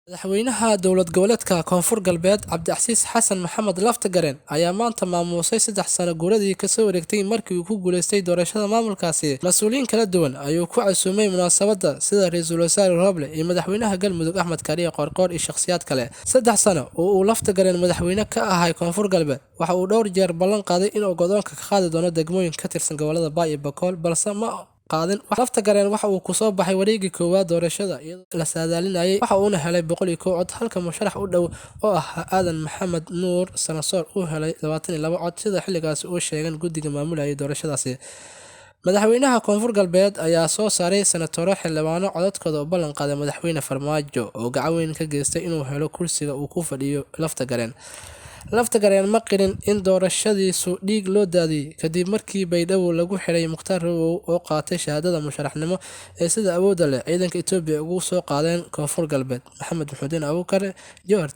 madaxweynaha dowlad goboleedka Koonfur Galbeed Cabdicasiis Xasan Maxamed Laftagareen ayaa maanta maamusay 3 sano guuradii ka soo wareegtay markii uu ku guuleystay doorashada maamulkaasi. Mas'uuliyiin kala duwan ayuu ku casuumay munaasabadda sida Ra'iisul Wasaare Roble iyo madaxweynaha Galmudug Axmed Kaariye Qoorqoor iyo shakhsiyaad kale. 3 sano oo uu Laftagareen madaxweyne ka ahaa Koonfur Galbeed waxa uu dhowr jeer ballan qaaday inuu go'doonka ka qaadi doono degmooyin ka tirsan gobolada Bay iyo Bakool balse ma qaadin. Laftagareen waxa uu ku soo baxay wareegii koowaad doorashada iyadoo la saadaalinayay waxa uuna helay 101 cod halka musharax u dhow oo ah Aadan Maxamed Nuur Sanasoor uu helay 22 cod sida xilligaas uu sheegay guddiga maamulayay doorashadaasi. Madaxweynaha Koonfur Galbeed ayaa soo saaray senatoro xildhibaano codadkooda u ballan qaaday madaxweyne Farmaajo oo gacan weyn ka geystay inuu helo kursiga uu ku fadhiyo Laftagareen ma qirin in doorashadiisu dhiig loo daadiyay kadib markii Baydhabo lagu xiray Mukhtaar Robow oo qaatay shahaadada musharaxnimo ee sida awoodda leh ciidanka Itoobiya ugu soo qaadeen Koonfur Galbeed. Maxamed Muxudiin Abuukar, Jowhar.